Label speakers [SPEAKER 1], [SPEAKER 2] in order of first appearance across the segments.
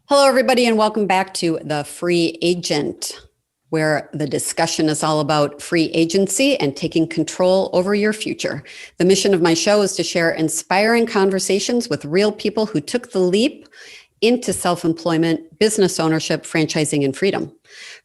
[SPEAKER 1] Hello, everybody, and welcome back to The Free Agent, where the discussion is all about free agency and taking control over your future. The mission of my show is to share inspiring conversations with real people who took the leap into self-employment, business ownership, franchising, and freedom.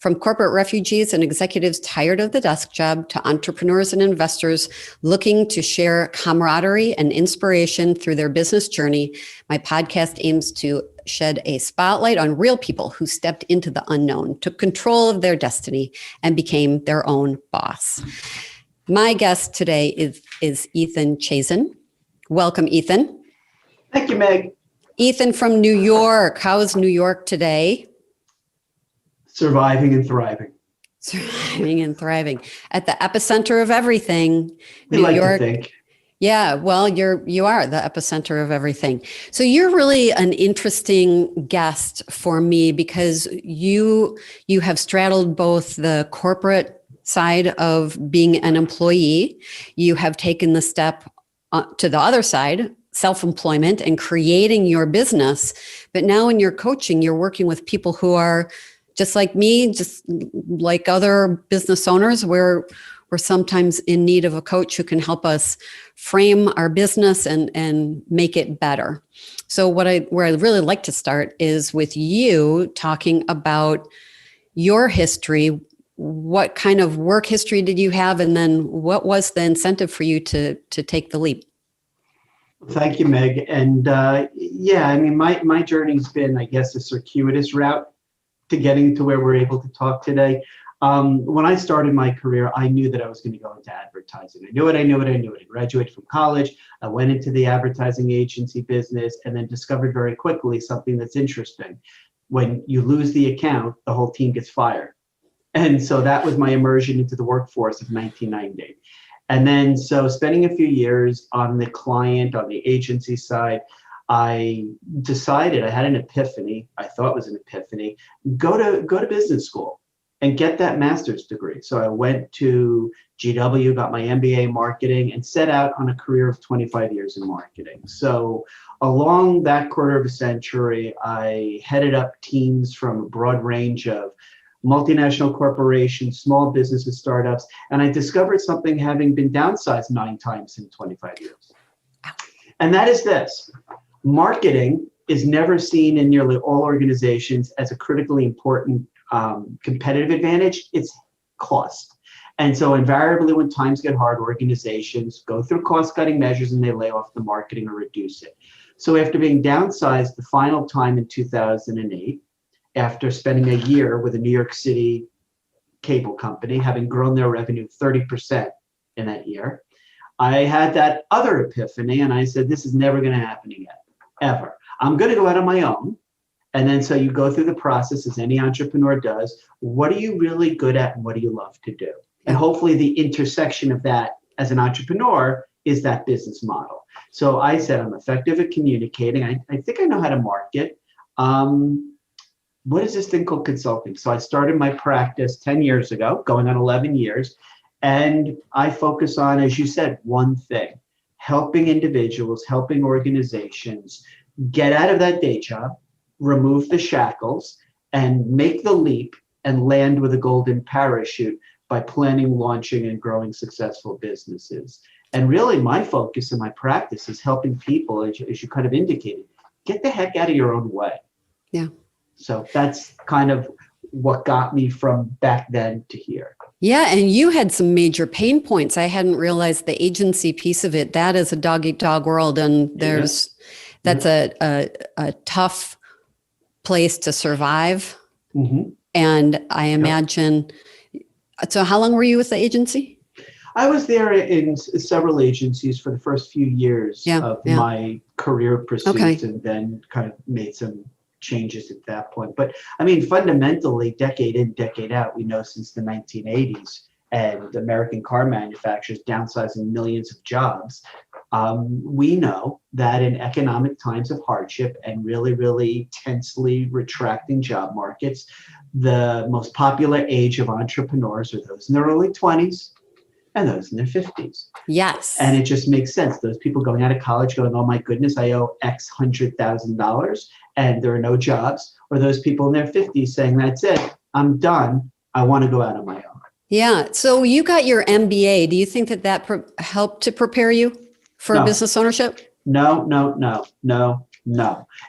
[SPEAKER 1] From corporate refugees and executives tired of the desk job to entrepreneurs and investors looking to share camaraderie and inspiration through their business journey, my podcast aims to shed a spotlight on real people who stepped into the unknown, took control of their destiny, and became their own boss. My guest today is Ethan Chazin. Welcome, Ethan.
[SPEAKER 2] Thank you, Meg.
[SPEAKER 1] Ethan from New York. How is New York today?
[SPEAKER 2] Surviving and thriving.
[SPEAKER 1] Surviving and thriving. At the epicenter of everything.
[SPEAKER 2] New York. To think.
[SPEAKER 1] Yeah, well, you are the epicenter of everything. So you're really an interesting guest for me because you have straddled both the corporate side of being an employee. You have taken the step to the other side, self-employment and creating your business. But now in your coaching, you're working with people who are just like me, just like other business owners, we're sometimes in need of a coach who can help us frame our business and make it better. So where I'd really like to start is with you talking about your history. What kind of work history did you have? And then what was the incentive for you to take the leap?
[SPEAKER 2] Thank you, Meg. And my journey's been, I guess, a circuitous route to getting to where we're able to talk today. When I started my career, I knew that I was going to go into advertising. I knew it. I graduated from college. I went into the advertising agency business and then discovered very quickly something that's interesting. When you lose the account, the whole team gets fired. And so that was my immersion into the workforce of 1990. And then so spending a few years on the agency side, I decided, I had an epiphany, I thought it was an epiphany, go to business school and get that master's degree. So I went to GW, got my MBA in marketing, and set out on a career of 25 years in marketing. So along that quarter of a century, I headed up teams from a broad range of multinational corporations, small businesses, startups, and I discovered something having been downsized 9 times in 25 years. And that is this. Marketing is never seen in nearly all organizations as a critically important competitive advantage. It's cost. And so invariably when times get hard, organizations go through cost-cutting measures and they lay off the marketing or reduce it. So after being downsized the final time in 2008, after spending a year with a New York City cable company, having grown their revenue 30% in that year, I had that other epiphany and I said, this is never going to happen again, ever. I'm going to go out on my own. And then so you go through the process as any entrepreneur does. What are you really good at and what do you love to do? And hopefully the intersection of that as an entrepreneur is that business model. So I said, I'm effective at communicating. I think I know how to market. What is this thing called consulting? So I started my practice 10 years ago, going on 11 years. And I focus on, as you said, one thing, helping individuals, helping organizations get out of that day job, remove the shackles, and make the leap and land with a golden parachute by planning, launching, and growing successful businesses. And really my focus in my practice is helping people, as you kind of indicated, get the heck out of your own way.
[SPEAKER 1] Yeah. So
[SPEAKER 2] that's kind of what got me from back then to here.
[SPEAKER 1] Yeah. And you had some major pain points. I hadn't realized the agency piece of it. That is a dog-eat-dog world. And that's a tough place to survive. Mm-hmm. And I imagine, so how long were you with the agency?
[SPEAKER 2] I was there in several agencies for the first few years of my career pursuits and then kind of made some changes at that point. But I mean, fundamentally, decade in, decade out, we know since the 1980s and American car manufacturers downsizing millions of jobs, we know that in economic times of hardship and really, really tensely retracting job markets, the most popular age of entrepreneurs are those in their early 20s and those in their 50s.
[SPEAKER 1] Yes.
[SPEAKER 2] And it just makes sense. Those people going out of college going, oh my goodness, I owe X $100,000 and there are no jobs. Or those people in their 50s saying, that's it, I'm done. I want to go out on my own.
[SPEAKER 1] Yeah. So you got your MBA. Do you think that helped to prepare you for
[SPEAKER 2] No.
[SPEAKER 1] business ownership?
[SPEAKER 2] No.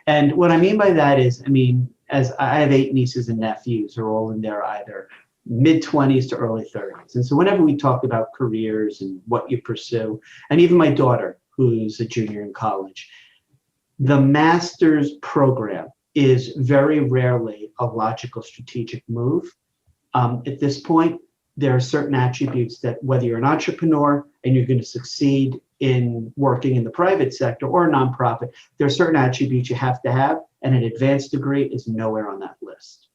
[SPEAKER 2] And what I mean by that is, as I have 8 nieces and nephews who are all in their either mid-20s to early 30s. And so whenever we talk about careers and what you pursue, and even my daughter, who's a junior in college, the master's program is very rarely a logical strategic move. At this point, there are certain attributes that whether you're an entrepreneur and you're going to succeed in working in the private sector or a nonprofit, there are certain attributes you have to have, and an advanced degree is nowhere on that list.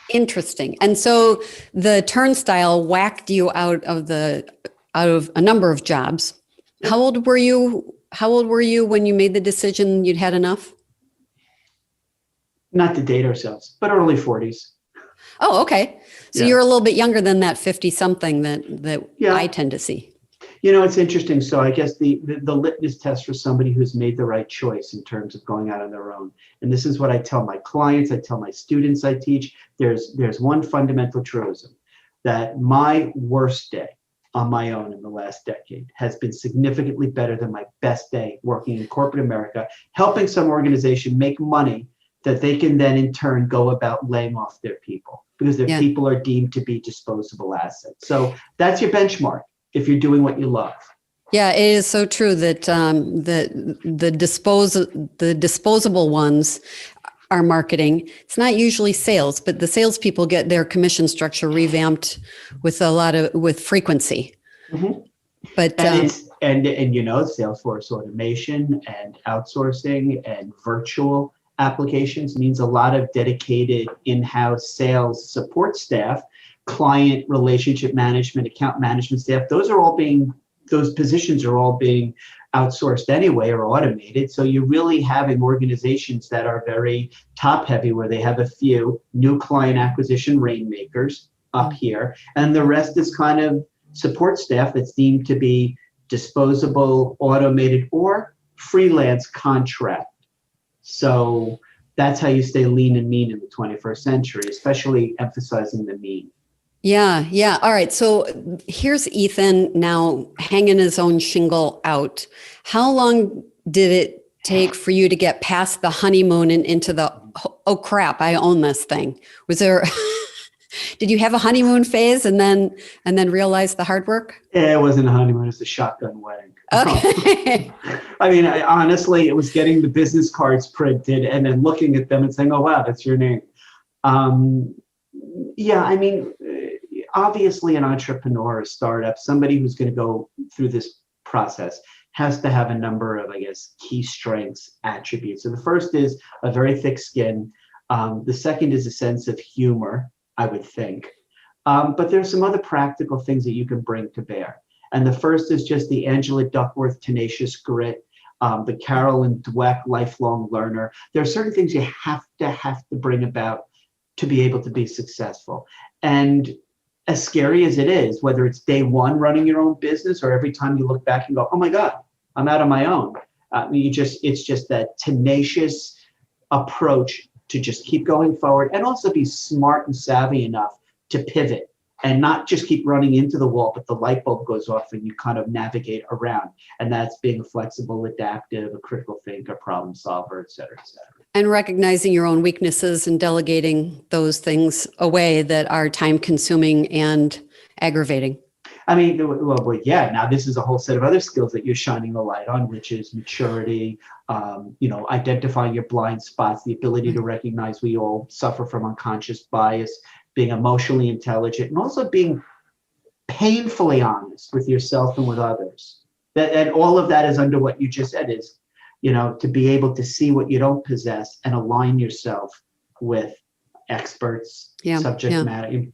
[SPEAKER 1] Interesting. And so the turnstile whacked you out of a number of jobs. How old were you when you made the decision you'd had enough?
[SPEAKER 2] Not to date ourselves, but early 40s.
[SPEAKER 1] Oh, okay. So you're a little bit younger than that 50-something that I tend to see.
[SPEAKER 2] It's interesting. So I guess the litmus test for somebody who's made the right choice in terms of going out on their own. And this is what I tell my clients, I tell my students I teach. There's one fundamental truism, that my worst day on my own in the last decade has been significantly better than my best day working in corporate America, helping some organization make money that they can then in turn go about laying off their people, because their people are deemed to be disposable assets. So that's your benchmark if you're doing what you love.
[SPEAKER 1] Yeah, it is so true that the disposable ones are marketing. It's not usually sales, but the salespeople get their commission structure revamped with frequency.
[SPEAKER 2] Mm-hmm.
[SPEAKER 1] But
[SPEAKER 2] and Salesforce automation and outsourcing and virtual applications means a lot of dedicated in-house sales support staff, client relationship management, account management staff. Those positions are all being outsourced anyway or automated. So you're really having organizations that are very top heavy, where they have a few new client acquisition rainmakers up here, and the rest is kind of support staff that's deemed to be disposable, automated, or freelance contract. So that's how you stay lean and mean in the 21st century, especially emphasizing the mean.
[SPEAKER 1] Yeah. All right. So here's Ethan now hanging his own shingle out. How long did it take for you to get past the honeymoon and into the, oh crap, I own this thing? Was there, did you have a honeymoon phase and then realize the hard work?
[SPEAKER 2] It wasn't a honeymoon, it was a shotgun wedding.
[SPEAKER 1] Okay.
[SPEAKER 2] Honestly, it was getting the business cards printed and then looking at them and saying, oh, wow, that's your name. Obviously an entrepreneur, a startup, somebody who's going to go through this process has to have a number of, key strengths, attributes. So the first is a very thick skin. The second is a sense of humor, I would think. But there's some other practical things that you can bring to bear. And the first is just the Angela Duckworth tenacious grit, the Carolyn Dweck lifelong learner. There are certain things you have to bring about to be able to be successful. And as scary as it is, whether it's day one running your own business or every time you look back and go, oh my God, I'm out on my own. It's just that tenacious approach to just keep going forward, and also be smart and savvy enough to pivot and not just keep running into the wall, but the light bulb goes off and you kind of navigate around. And that's being flexible, adaptive, a critical thinker, problem solver, et cetera, et cetera.
[SPEAKER 1] And recognizing your own weaknesses and delegating those things away that are time consuming and aggravating.
[SPEAKER 2] Now this is a whole set of other skills that you're shining the light on, which is maturity, identifying your blind spots, the ability to recognize we all suffer from unconscious bias, being emotionally intelligent, and also being painfully honest with yourself and with others. And all of that is under what you just said, is, to be able to see what you don't possess and align yourself with experts, subject matter.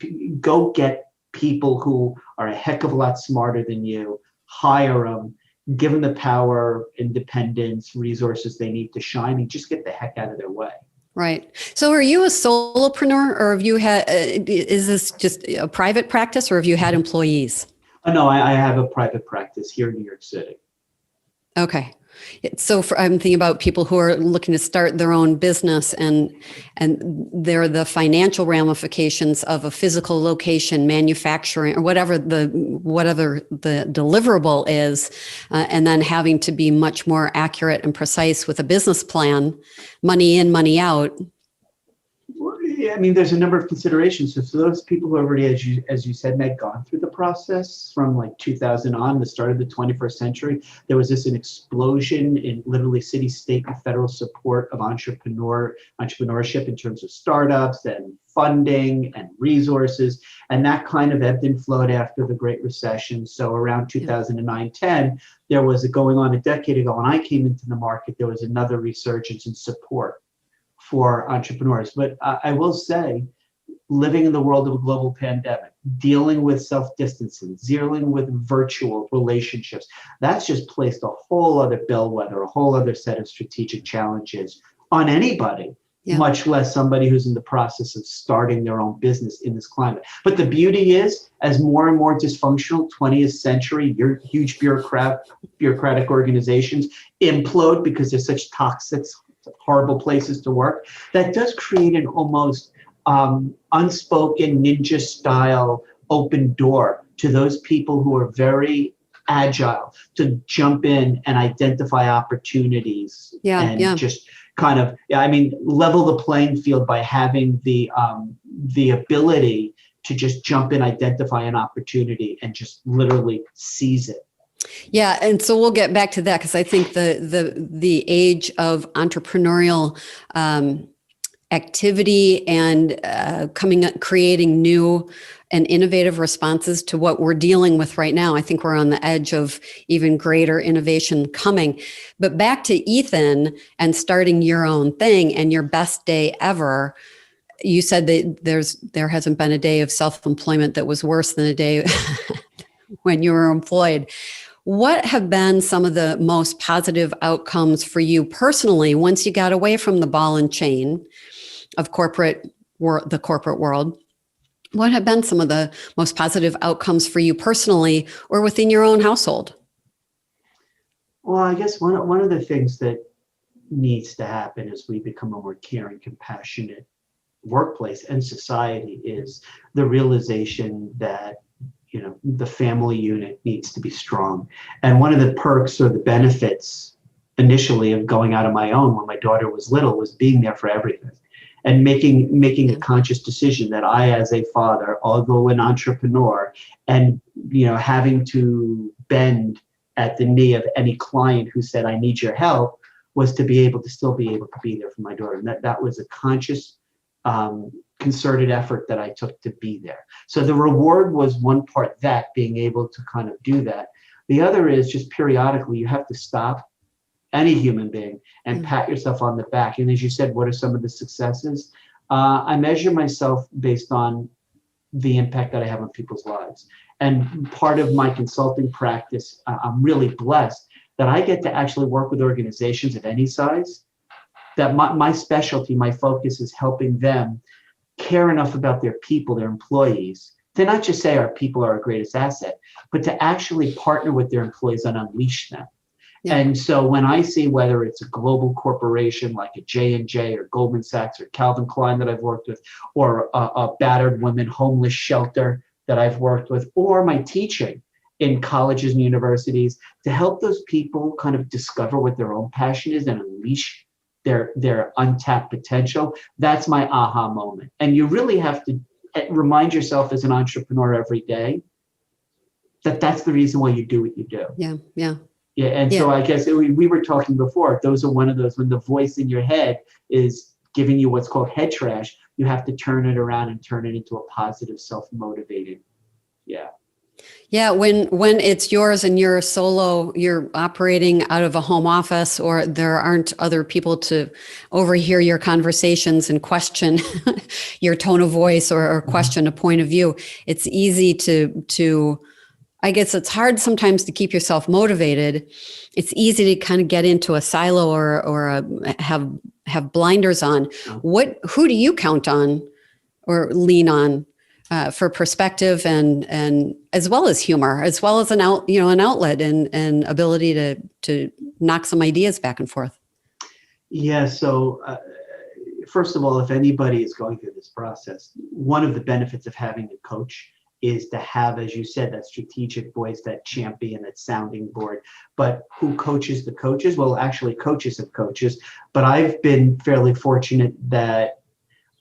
[SPEAKER 2] Go get people who are a heck of a lot smarter than you, hire them, give them the power, independence, resources they need to shine, and just get the heck out of their way.
[SPEAKER 1] Right. So are you a solopreneur, or have you had, is this just a private practice, or have you had employees?
[SPEAKER 2] Oh, no, I have a private practice here in New York City.
[SPEAKER 1] Okay. So I'm thinking about people who are looking to start their own business, and they're the financial ramifications of a physical location, manufacturing, or whatever the deliverable is, and then having to be much more accurate and precise with a business plan, money in, money out.
[SPEAKER 2] Yeah, I mean, there's a number of considerations. So for those people who already, as you said, Meg, gone through the process from like 2000 on, the start of the 21st century, there was an explosion in literally city, state, and federal support of entrepreneurship in terms of startups and funding and resources. And that kind of ebbed and flowed after the Great Recession. So around 2009-10, there was going on a decade ago when I came into the market, there was another resurgence in support for entrepreneurs. But I will say, living in the world of a global pandemic, dealing with self-distancing, dealing with virtual relationships, that's just placed a whole other bellwether, a whole other set of strategic challenges on anybody, much less somebody who's in the process of starting their own business in this climate. But the beauty is, as more and more dysfunctional 20th century, your huge bureaucratic organizations implode because they're such toxic, horrible places to work, that does create an almost unspoken ninja style open door to those people who are very agile to jump in and identify opportunities just kind of, level the playing field by having the ability to just jump in, identify an opportunity, and just literally seize it.
[SPEAKER 1] Yeah, and so we'll get back to that, because I think the age of entrepreneurial activity and creating new and innovative responses to what we're dealing with right now, I think we're on the edge of even greater innovation coming. But back to Ethan and starting your own thing and your best day ever. You said that there hasn't been a day of self-employment that was worse than a day when you were employed. What have been some of the most positive outcomes for you personally once you got away from the ball and chain of the corporate world? What have been some of the most positive outcomes for you personally or within your own household?
[SPEAKER 2] Well, I guess one of the things that needs to happen as we become a more caring, compassionate workplace and society is the realization that the family unit needs to be strong. And one of the perks or the benefits initially of going out on my own when my daughter was little was being there for everything and making a conscious decision that I, as a father, although an entrepreneur, and having to bend at the knee of any client who said, I need your help, was to be able to be there for my daughter. And that was a conscious concerted effort that I took to be there. So the reward was one part, that being able to kind of do that. The other is just periodically you have to stop, any human being, and pat yourself on the back. And as you said, what are some of the successes? I measure myself based on the impact that I have on people's lives. And part of my consulting practice, I'm really blessed that I get to actually work with organizations of any size, that my specialty, my focus is helping them care enough about their people, their employees, to not just say our people are our greatest asset, but to actually partner with their employees and unleash them. Yeah. And so when I see whether it's a global corporation like a J&J or Goldman Sachs or Calvin Klein that I've worked with, or a battered women homeless shelter that I've worked with, or my teaching in colleges and universities, to help those people kind of discover what their own passion is and unleash their untapped potential, that's my aha moment. And you really have to remind yourself as an entrepreneur every day that that's the reason why you do what you do. Yeah. And so I guess we were talking before, those are one of those, when the voice in your head is giving you what's called head trash, you have to turn it around and turn it into a positive, self-motivated.
[SPEAKER 1] Yeah, when it's yours and you're solo, you're operating out of a home office, or there aren't other people to overhear your conversations and question your tone of voice or question a point of view. It's easy to I guess it's hard sometimes to keep yourself motivated. It's easy to kind of get into a silo or have blinders on. Who do you count on or lean on for perspective and as well as humor, as well as an outlet and ability to knock some ideas back and forth.
[SPEAKER 2] Yeah. So first of all, if anybody is going through this process, one of the benefits of having a coach is to have, as you said, that strategic voice, that champion, that sounding board. But who coaches the coaches? Well, actually, coaches have coaches. But I've been fairly fortunate that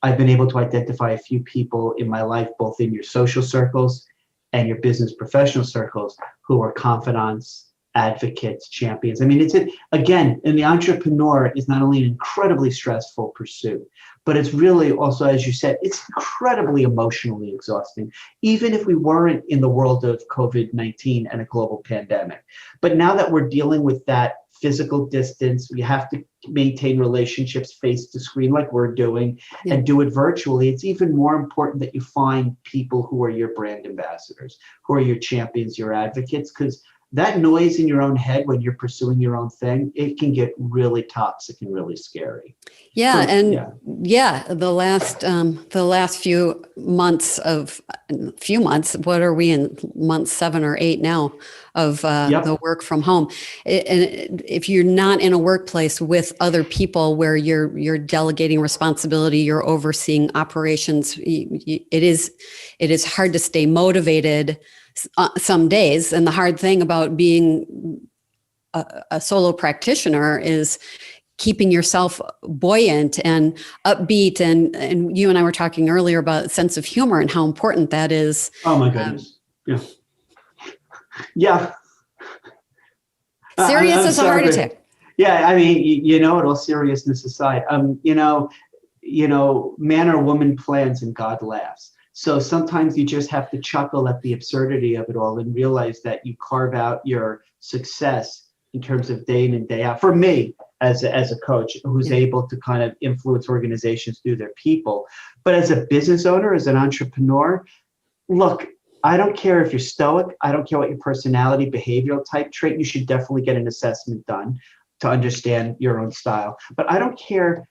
[SPEAKER 2] I've been able to identify a few people in my life, both in your social circles and your business professional circles, who are confidants, advocates, champions. I mean, again, and the entrepreneur is not only an incredibly stressful pursuit, but it's really also, as you said, it's incredibly emotionally exhausting, even if we weren't in the world of COVID-19 and a global pandemic. But now that we're dealing with that physical distance, we have to maintain relationships face to screen like we're doing, and do it virtually. It's even more important that you find people who are your brand ambassadors, who are your champions, your advocates, because that noise in your own head when you're pursuing your own thing, it can get really toxic and really scary.
[SPEAKER 1] Yeah. The last few months, what are we in, month 7 or 8 now of the work from home? And if you're not in a workplace with other people where you're delegating responsibility, you're overseeing operations, it is hard to stay motivated some days. And the hard thing about being a solo practitioner is keeping yourself buoyant and upbeat. And you and I were talking earlier about sense of humor and how important that is.
[SPEAKER 2] Oh my goodness. Yeah.
[SPEAKER 1] Serious as a heart attack.
[SPEAKER 2] Yeah. I mean, all seriousness aside, man or woman plans and God laughs. So sometimes you just have to chuckle at the absurdity of it all and realize that you carve out your success in terms of day in and day out. For me, as a coach who's able to kind of influence organizations through their people, but as a business owner, as an entrepreneur, look, I don't care if you're stoic. I don't care what your personality, behavioral type trait. You should definitely get an assessment done to understand your own style. But I don't care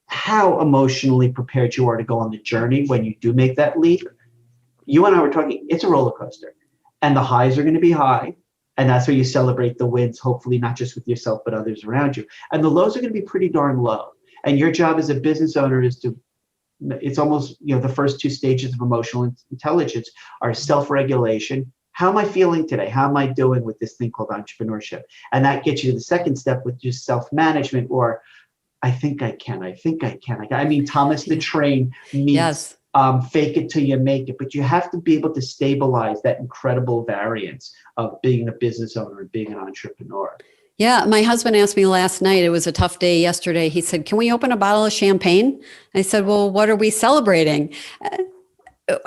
[SPEAKER 2] how emotionally prepared you are to go on the journey when you do make that leap. You and I were talking, it's a roller coaster, and the highs are going to be high. And that's where you celebrate the wins, hopefully not just with yourself, but others around you. And the lows are going to be pretty darn low. And your job as a business owner is it's almost, the first 2 stages of emotional intelligence are self-regulation. How am I feeling today? How am I doing with this thing called entrepreneurship? And that gets you to the second step, with just self-management, or I think I can. I mean, Thomas the Train meets fake it till you make it. But you have to be able to stabilize that incredible variance of being a business owner and being an entrepreneur.
[SPEAKER 1] Yeah, my husband asked me last night, it was a tough day yesterday. He said, can we open a bottle of champagne? I said, well, what are we celebrating?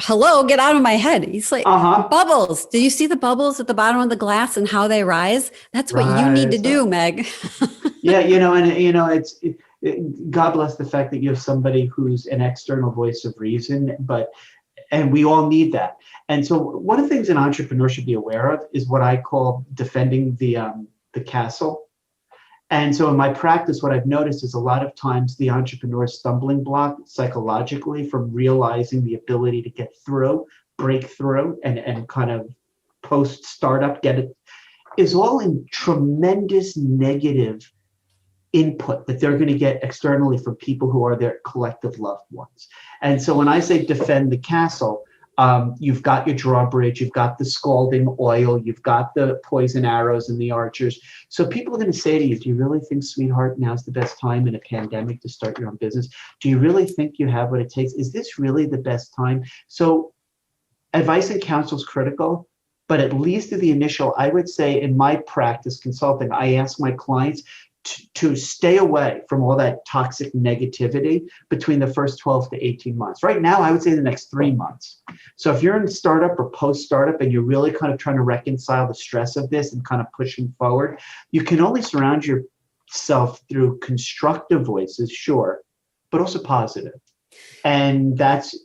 [SPEAKER 1] Hello, get out of my head. He's like, bubbles. Do you see the bubbles at the bottom of the glass and how they rise? That's what you need to do, Meg.
[SPEAKER 2] God bless the fact that you have somebody who's an external voice of reason, and we all need that. And so one of the things an entrepreneur should be aware of is what I call defending the castle. And so in my practice, what I've noticed is a lot of times the entrepreneur's stumbling block psychologically from realizing the ability to get through, break through, and kind of post startup, get it, is all in tremendous negative input that they're going to get externally from people who are their collective loved ones. And so when I say defend the castle, you've got your drawbridge, you've got the scalding oil, you've got the poison arrows and the archers. So people are going to say to you, do you really think, sweetheart, now's the best time in a pandemic to start your own business? Do you really think you have what it takes? Is this really the best time? So advice and counsel is critical, but at least in the initial, I would say in my practice consulting, I ask my clients to stay away from all that toxic negativity between the first 12 to 18 months. Right now, I would say the next 3 months. So if you're in startup or post-startup and you're really kind of trying to reconcile the stress of this and kind of pushing forward, you can only surround yourself through constructive voices, sure, but also positive. And that's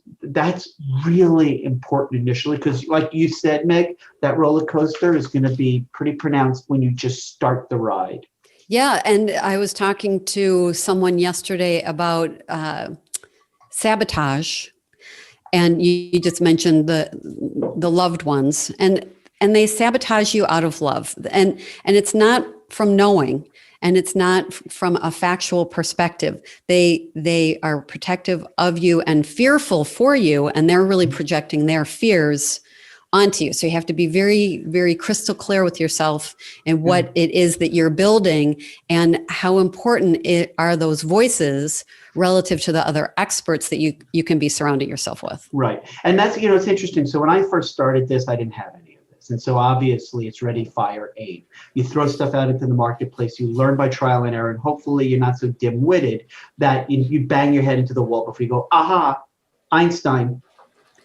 [SPEAKER 2] really important initially, because like you said, Meg, that roller coaster is going to be pretty pronounced when you just start the ride.
[SPEAKER 1] Yeah. And I was talking to someone yesterday about Sabotage. And you just mentioned the loved ones, and they sabotage you out of love. And it's not from knowing, and it's not from a factual perspective. They are protective of you and fearful for you, and they're really projecting their fears onto you. So you have to be very, very crystal clear with yourself and what it is that you're building, and how important are those voices relative to the other experts that you can be surrounding yourself with.
[SPEAKER 2] Right. And that's, it's interesting. So when I first started this, I didn't have any of this. And so obviously it's ready, fire, aim. You throw stuff out into the marketplace, you learn by trial and error, and hopefully you're not so dim-witted that you bang your head into the wall before you go, aha, Einstein,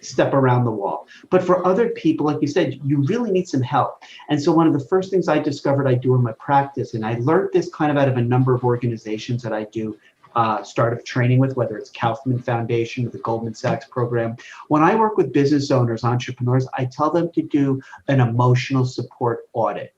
[SPEAKER 2] step around the wall. But for other people, like you said, you really need some help. And so one of the first things I discovered I do in my practice, and I learned this kind of out of a number of organizations that I do startup training with, whether it's Kaufman Foundation or the Goldman Sachs program. When I work with business owners, entrepreneurs, I tell them to do an emotional support audit.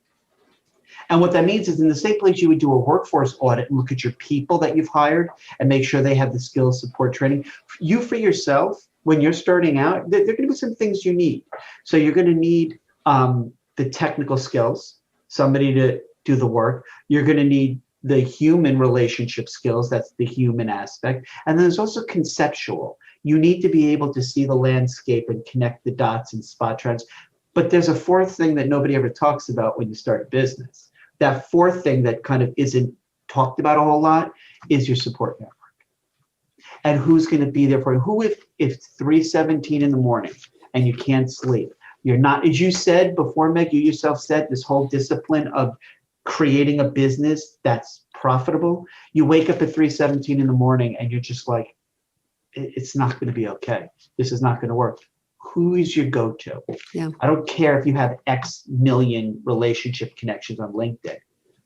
[SPEAKER 2] And what that means is, in the same place you would do a workforce audit and look at your people that you've hired and make sure they have the skills, support, training, you for yourself, when you're starting out, there are going to be some things you need. So you're going to need the technical skills, somebody to do the work. You're going to need the human relationship skills, that's the human aspect. And then there's also conceptual. You need to be able to see the landscape and connect the dots and spot trends. But there's a fourth thing that nobody ever talks about when you start a business. That fourth thing that kind of isn't talked about a whole lot is your support network. And who's going to be there for you? Who, if 3:17 in the morning and you can't sleep, you're not, as you said before, Meg, you yourself said, this whole discipline of creating a business that's profitable. You wake up at 3:17 in the morning and you're just like, it's not going to be okay. This is not going to work. Who is your go-to?
[SPEAKER 1] Yeah.
[SPEAKER 2] I don't care if you have X million relationship connections on LinkedIn.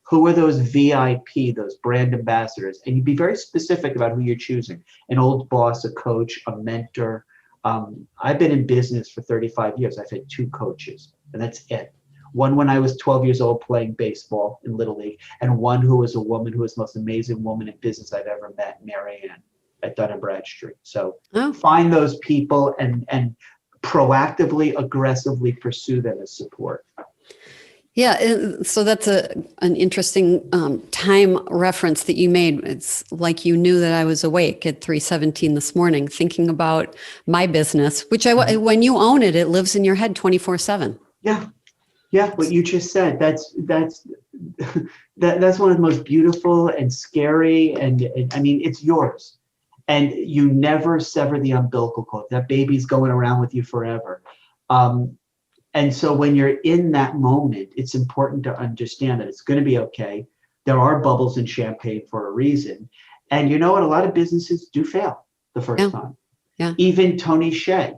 [SPEAKER 2] Who are those VIP, those brand ambassadors? And you be very specific about who you're choosing. An old boss, a coach, a mentor. I've been in business for 35 years. I've had 2 coaches, and that's it. One when I was 12 years old playing baseball in Little League, and one who was a woman who was the most amazing woman in business I've ever met, Mary Ann, at Dun & Bradstreet. So find those people and proactively, aggressively pursue them as support.
[SPEAKER 1] Yeah, so that's an interesting time reference that you made. It's like you knew that I was awake at 3:17 this morning, thinking about my business, which when you own it, it lives in your head 24/7.
[SPEAKER 2] Yeah, what you just said, that's one of the most beautiful and scary, and I mean, it's yours. And you never sever the umbilical cord. That baby's going around with you forever. And so when you're in that moment, it's important to understand that it's going to be okay. There are bubbles in champagne for a reason. And you know what? A lot of businesses do fail the first time.
[SPEAKER 1] Yeah.
[SPEAKER 2] Even Tony Hsieh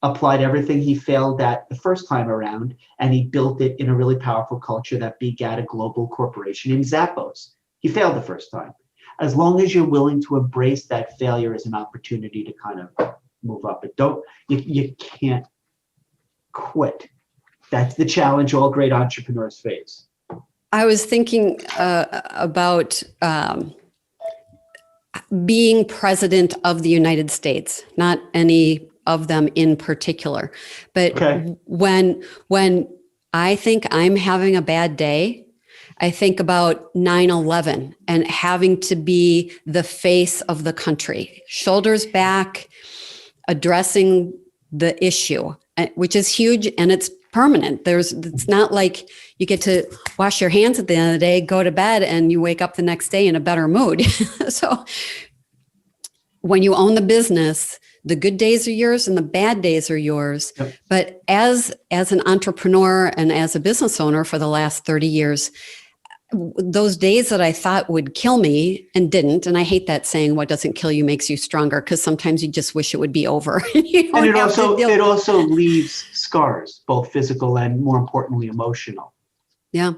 [SPEAKER 2] applied everything he failed at the first time around, and he built it in a really powerful culture that begat a global corporation named Zappos. He failed the first time. As long as you're willing to embrace that failure as an opportunity to kind of move up, but you can't quit. That's the challenge all great entrepreneurs face.
[SPEAKER 1] I was thinking about being president of the United States, not any of them in particular, but when I think I'm having a bad day, I think about 9/11 and having to be the face of the country, shoulders back, addressing the issue, which is huge and it's permanent. It's not like you get to wash your hands at the end of the day, go to bed, and you wake up the next day in a better mood. So when you own the business, the good days are yours and the bad days are yours. Yep. But as an entrepreneur and as a business owner for the last 30 years, those days that I thought would kill me and didn't, and I hate that saying, what doesn't kill you makes you stronger, because sometimes you just wish it would be over. And
[SPEAKER 2] it also leaves scars, both physical and, more importantly, emotional.
[SPEAKER 1] Yeah.